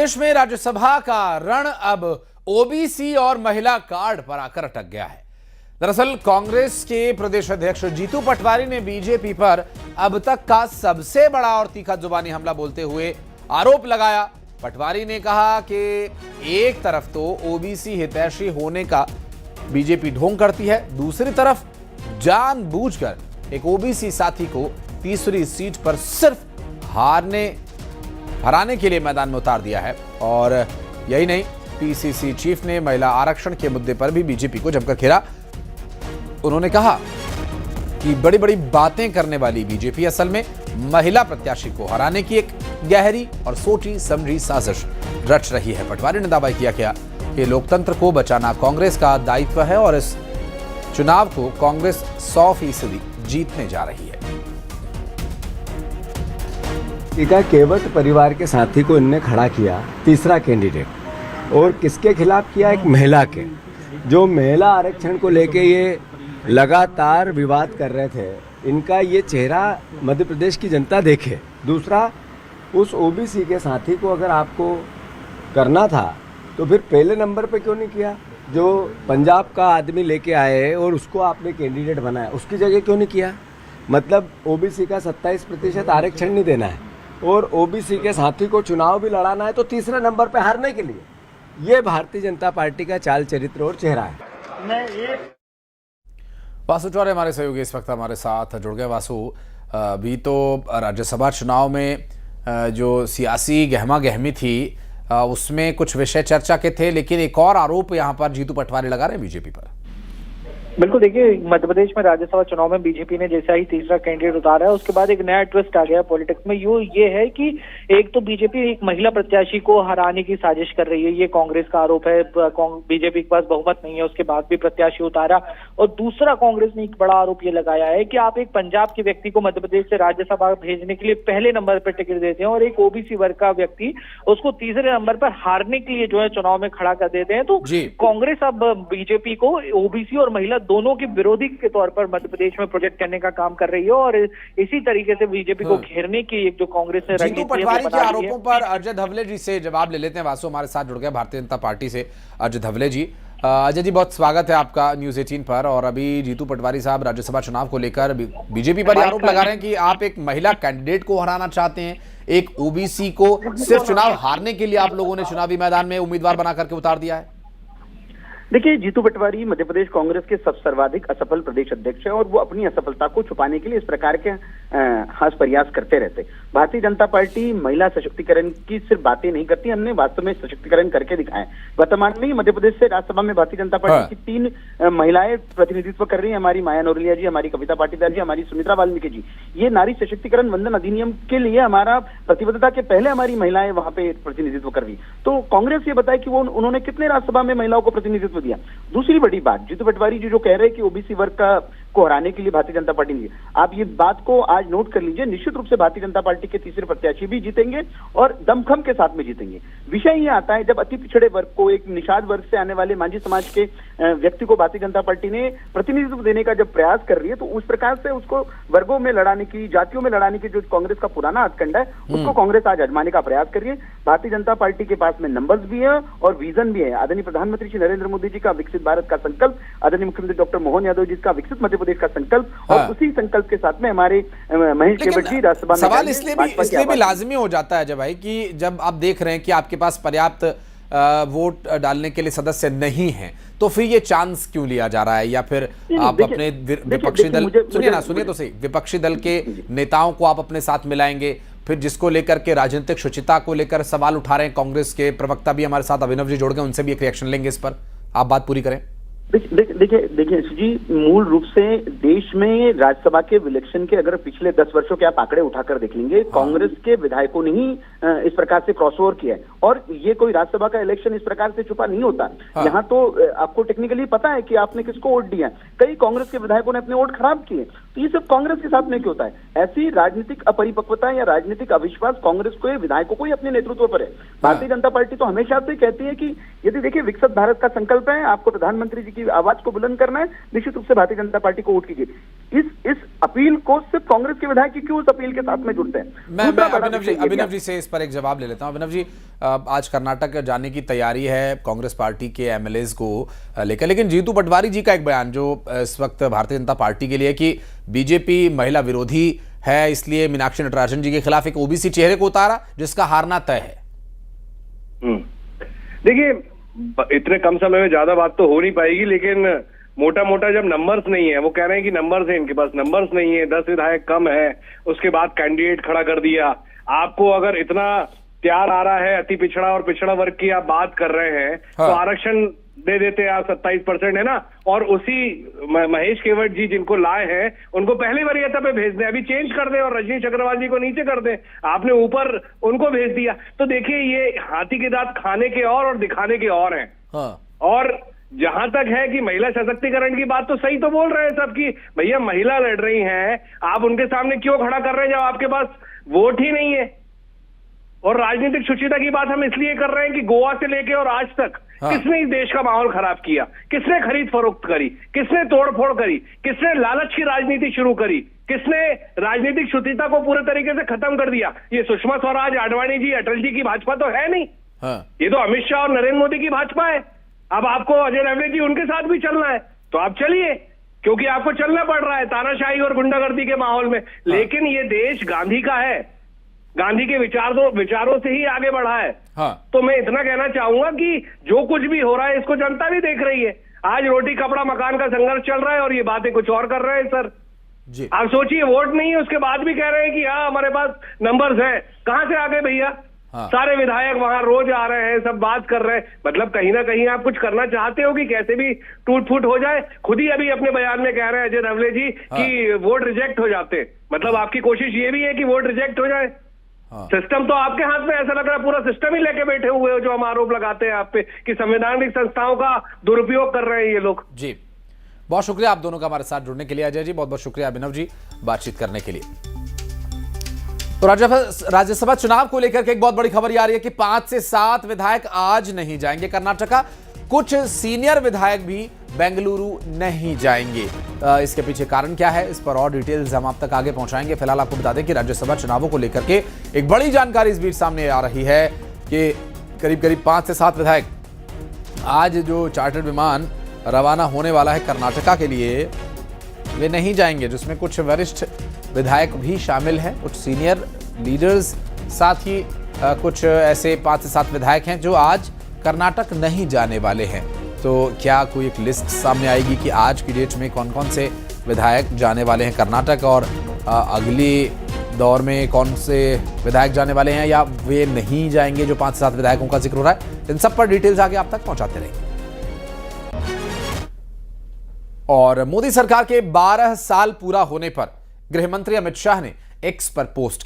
देश में राज्यसभा का रण अब ओबीसी और महिला कार्ड पर आकर अटक गया है। दरअसल कांग्रेस के प्रदेश अध्यक्ष जीतू पटवारी ने बीजेपी पर अब तक का सबसे बड़ा और तीखा जुबानी हमला बोलते हुए आरोप लगाया। पटवारी ने कहा कि एक तरफ तो ओबीसी हितैषी होने का बीजेपी ढोंग करती है, दूसरी तरफ जानबूझकर एक ओबीसी साथी को तीसरी सीट पर सिर्फ हराने के लिए मैदान में उतार दिया है। और यही नहीं, पीसीसी चीफ ने महिला आरक्षण के मुद्दे पर भी बीजेपी को जमकर घेरा। उन्होंने कहा कि बड़ी बड़ी बातें करने वाली बीजेपी असल में महिला प्रत्याशी को हराने की एक गहरी और सोची समझी साजिश रच रही है। पटवारी ने दावा किया कि लोकतंत्र को बचाना कांग्रेस का दायित्व है और इस चुनाव को कांग्रेस 100% जीतने जा रही है। केवट परिवार के साथी को इनने खड़ा किया तीसरा कैंडिडेट, और किसके खिलाफ किया? एक महिला के, जो महिला आरक्षण को लेके ये लगातार विवाद कर रहे थे। इनका ये चेहरा मध्य प्रदेश की जनता देखे। दूसरा, उस ओबीसी के साथी को अगर आपको करना था तो फिर पहले नंबर पे क्यों नहीं किया? जो पंजाब का आदमी लेके आए और उसको आपने कैंडिडेट बनाया, उसकी जगह क्यों नहीं किया? मतलब ओबीसी का 27% आरक्षण नहीं देना है और ओबीसी के साथी को चुनाव भी लड़ाना है, तो तीसरे नंबर पे हारने के लिए ये भारतीय जनता पार्टी का चाल चरित्र और चेहरा है। वासु चौरे हमारे सहयोगी इस वक्त हमारे साथ जुड़ गए। वासु, अभी तो राज्यसभा चुनाव में जो सियासी गहमा गहमी थी उसमें कुछ विषय चर्चा के थे, लेकिन एक और आरोप यहाँ पर जीतू पटवारी लगा रहे हैं बीजेपी पर। बिल्कुल, देखिए, मध्य प्रदेश में राज्यसभा चुनाव में बीजेपी ने जैसा ही तीसरा कैंडिडेट उतारा है, उसके बाद एक नया ट्विस्ट आ गया पॉलिटिक्स में। ये है कि एक तो बीजेपी एक महिला प्रत्याशी को हराने की साजिश कर रही है, ये कांग्रेस का आरोप है। बीजेपी के पास बहुमत नहीं है, उसके बाद भी प्रत्याशी उतारा। और दूसरा, कांग्रेस ने एक बड़ा आरोप ये लगाया है कि आप एक पंजाब के व्यक्ति को मध्य प्रदेश से राज्यसभा भेजने के लिए पहले नंबर पर टिकट देते हैं और एक ओबीसी वर्ग का व्यक्ति उसको तीसरे नंबर पर हारने के लिए जो है चुनाव में खड़ा कर देते हैं। तो कांग्रेस अब बीजेपी को ओबीसी और महिला दोनों के विरोधी के तौर पर मध्य प्रदेश में प्रोजेक्ट करने का काम कर रही है और इसी तरीके से बीजेपी को घेरने की एक जो कांग्रेस ने जीतू पटवारी के आरोपों पर अजय धवले जी से जवाब ले लेते हैं। वासु हमारे साथ जुड़ गए भारतीय जनता पार्टी से अजय धवले जी। अजय जी, बहुत स्वागत है आपका न्यूज 18 पर। और अभी जीतू पटवारी साहब राज्यसभा चुनाव को लेकर बीजेपी पर आरोप लगा रहे हैं कि आप एक महिला कैंडिडेट को हराना चाहते हैं, एक ओबीसी को सिर्फ चुनाव हारने के लिए आप लोगों ने चुनावी मैदान में उम्मीदवार बना करके उतार दिया है। देखिए, जीतू पटवारी मध्य प्रदेश कांग्रेस के सर्वाधिक असफल प्रदेश अध्यक्ष है और वो अपनी असफलता को छुपाने के लिए इस प्रकार के हास प्रयास करते रहते। भारतीय जनता पार्टी महिला सशक्तिकरण की सिर्फ बातें नहीं करती, हमने वास्तव में सशक्तिकरण करके दिखाए। वर्तमान में मध्य प्रदेश से राज्यसभा में भारतीय जनता पार्टी की 3 महिलाएं प्रतिनिधित्व कर रही है। हमारी माया नौरलिया जी, हमारी कविता पाटीदार जी, हमारी सुमित्रा वाल्मीकि जी। ये नारी सशक्तिकरण वंदन अधिनियम के लिए हमारा प्रतिबद्धता के पहले हमारी महिलाएं वहां पे प्रतिनिधित्व कर रही। तो कांग्रेस ये बताए कि वो उन्होंने कितने राज्यसभा में महिलाओं को प्रतिनिधित्व दिया। दूसरी बड़ी बात, जीतू पटवारी जी जो कह रहे हैं कि ओबीसी वर्ग को हराने के लिए भारतीय जनता पार्टी ने, आप ये बात को आज नोट कर लीजिए, निश्चित रूप से भारतीय जनता पार्टी के तीसरे प्रत्याशी भी जीतेंगे और दमखम के साथ में जीतेंगे। विषय ये आता है, जब अति पिछड़े वर्ग को, एक निषाद वर्ग से आने वाले मांझी समाज के व्यक्ति को भारतीय जनता पार्टी ने प्रतिनिधित्व देने का जब प्रयास कर रही है, तो उस प्रकार से उसको वर्गों में लड़ाने की, जातियों में लड़ाने की जो कांग्रेस का पुराना हथकंडा है, उसको कांग्रेस आज आजमाने का प्रयास कर रही है। भारतीय जनता पार्टी के पास में नंबर्स भी है और विजन भी है। आदरणीय प्रधानमंत्री श्री नरेंद्र मोदी जी का विकसित भारत का संकल्प, आदरणीय मुख्यमंत्री डॉक्टर मोहन यादव जी का विकसित मध्य प्रदेश का संकल्प, और उसी संकल्प के साथ में हमारे महेश केवट जी राज्यसभा में। सवाल इसलिए भी लाजमी हो जाता है अजय भाई कि जब आप देख रहे हैं कि आपके पास पर्याप्त वोट डालने के लिए सदस्य नहीं है, तो फिर ये चांस क्यों लिया जा रहा है? या फिर आप अपने विपक्षी दल, सुनिए तो सही, विपक्षी दल के नेताओं को आप अपने साथ मिलाएंगे, फिर जिसको लेकर के राजनीतिक शुचिता को लेकर सवाल उठा रहे हैं कांग्रेस के प्रवक्ता भी हमारे साथ अभिनव जी जुड़ गए, उनसे भी एक रिएक्शन लेंगे इस पर। आप बात पूरी करें। देखिए जी, मूल रूप से देश में राज्यसभा के इलेक्शन के अगर पिछले 10 वर्षों के आप आंकड़े उठाकर देख लेंगे, कांग्रेस के विधायकों ने ही इस प्रकार से क्रॉसओवर किया है। और ये कोई राज्यसभा का इलेक्शन इस प्रकार से छुपा नहीं होता। यहाँ तो आपको टेक्निकली पता है कि आपने किसको वोट दिया। कई कांग्रेस के विधायकों ने अपने वोट खराब किए, तो ये सब कांग्रेस के साथ में क्यों होता है? ऐसी राजनीतिक अपरिपक्वता या राजनीतिक अविश्वास कांग्रेस को, विधायकों को ही अपने नेतृत्व पर है। भारतीय जनता पार्टी तो हमेशा से कहती है कि यदि देखिए विकसित भारत का संकल्प है, आपको प्रधानमंत्री जी की आवाज को बुलंद करना है, निश्चित रूप से भारतीय जनता पार्टी को वोट कीजिए। इस अपील को सिर्फ कांग्रेस के विधायक क्यों उस अपील के साथ में जुड़ते हैं? मैं अभिनव जी से इस पर एक जवाब ले लेता हूं। अभिनव जी, आज कर्नाटक जाने की तैयारी है कांग्रेस पार्टी के एमएलएज को लेकर, लेकिन जीतू पटवारी जी का एक बयान जो इस वक्त भारतीय जनता पार्टी के लिए कि बीजेपी महिला विरोधी है, इसलिए मीनाक्षी नटराजन जी के खिलाफ एक ओबीसी चेहरे को उतारा जिसका हारना तय है। देखिए, इतने कम समय में ज्यादा बात तो हो नहीं पाएगी, लेकिन मोटा मोटा जब नंबर्स नहीं है, वो कह रहे हैं कि नंबर्स है, इनके पास नंबर्स नहीं है, 10 विधायक कम है, उसके बाद कैंडिडेट खड़ा कर दिया। आपको अगर इतना प्यार आ रहा है अति पिछड़ा और पिछड़ा वर्ग की आप बात कर रहे हैं, हाँ। तो आरक्षण दे देते हैं आप, 27% है ना, और उसी महेश केवट जी जिनको लाए हैं उनको पहली वरीयता पे भेज दें, अभी चेंज कर दें और रजनीश अग्रवाल जी को नीचे कर दें। आपने ऊपर उनको भेज दिया। तो देखिए, ये हाथी के दांत खाने के और दिखाने के और हैं। हाँ। और जहां तक है कि महिला सशक्तिकरण की बात, तो सही तो बोल रहे हैं सब कि भैया महिला लड़ रही हैं, आप उनके सामने क्यों खड़ा कर रहे हैं जब आपके पास वोट ही नहीं है। और राजनीतिक सुचिता की बात हम इसलिए कर रहे हैं कि गोवा से लेके और आज तक किसने इस देश का माहौल खराब किया, किसने खरीद फरोख्त करी, किसने तोड़फोड़ करी, किसने लालच की राजनीति शुरू करी, किसने राजनीतिक शुचिता को पूरे तरीके से खत्म कर दिया। ये सुषमा स्वराज, आडवाणी जी, अटल जी की भाजपा तो है नहीं। हाँ। ये तो अमित शाह और नरेंद्र मोदी की भाजपा है। अब आपको अजय नवले जी उनके साथ भी चलना है तो आप चलिए, क्योंकि आपको चलना पड़ रहा है तानाशाही और गुंडागर्दी के माहौल में। लेकिन ये देश गांधी का है, गांधी के विचारों से ही आगे बढ़ा है। हाँ। तो मैं इतना कहना चाहूंगा कि जो कुछ भी हो रहा है इसको जनता भी देख रही है। आज रोटी कपड़ा मकान का संघर्ष चल रहा है और ये बातें कुछ और कर रहे हैं सर जी। आप सोचिए, वोट नहीं है उसके बाद भी कह रहे हैं कि हाँ हमारे पास नंबर्स हैं। कहां से आ गए भैया? हाँ। सारे विधायक वहां रोज आ रहे हैं, सब बात कर रहे हैं। मतलब कहीं ना कहीं आप कुछ करना चाहते हो कि कैसे भी टूट फूट हो जाए। खुद ही अभी अपने बयान में कह रहे हैं अजय नवले जी कि वोट रिजेक्ट हो जाते। मतलब आपकी कोशिश ये भी है कि वोट रिजेक्ट हो जाए। सिस्टम तो आपके हाथ में, ऐसा लग रहा है पूरा सिस्टम ही लेके बैठे हुए हो, जो हम आरोप लगाते हैं आप पे कि संवैधानिक संस्थाओं का दुरुपयोग कर रहे हैं ये लोग। जी, बहुत शुक्रिया आप दोनों का हमारे साथ जुड़ने के लिए। अजय जी, बहुत बहुत शुक्रिया। अभिनव जी, बातचीत करने के लिए। तो राज्यसभा चुनाव को लेकर के एक बहुत बड़ी खबर आ रही है कि 5 से 7 विधायक आज नहीं जाएंगे कर्नाटका। कुछ सीनियर विधायक भी बेंगलुरु नहीं जाएंगे। इसके पीछे कारण क्या है, इस पर और डिटेल्स हम आप तक आगे पहुंचाएंगे। फिलहाल आपको बता दें कि राज्यसभा चुनावों को लेकर के एक बड़ी जानकारी इस बीच सामने आ रही है कि करीब करीब 5 से 7 विधायक आज जो चार्टर्ड विमान रवाना होने वाला है कर्नाटका के लिए, वे नहीं जाएंगे, जिसमें कुछ वरिष्ठ विधायक भी शामिल हैं, कुछ सीनियर लीडर्स, साथ ही कुछ ऐसे 5 से 7 विधायक हैं जो आज कर्नाटक नहीं जाने वाले हैं। तो क्या कोई एक लिस्ट सामने आएगी कि आज की डेट में कौन कौन से विधायक जाने वाले हैं कर्नाटक, और अगली दौर में कौन से विधायक जाने वाले हैं या वे नहीं जाएंगे, जो 5 से 7 विधायकों का जिक्र हो रहा है। इन सब पर डिटेल्स आगे आप तक पहुंचाते रहेंगे। और मोदी सरकार के 12 साल पूरा होने पर गृह मंत्री अमित शाह ने एक्स पर पोस्ट किया।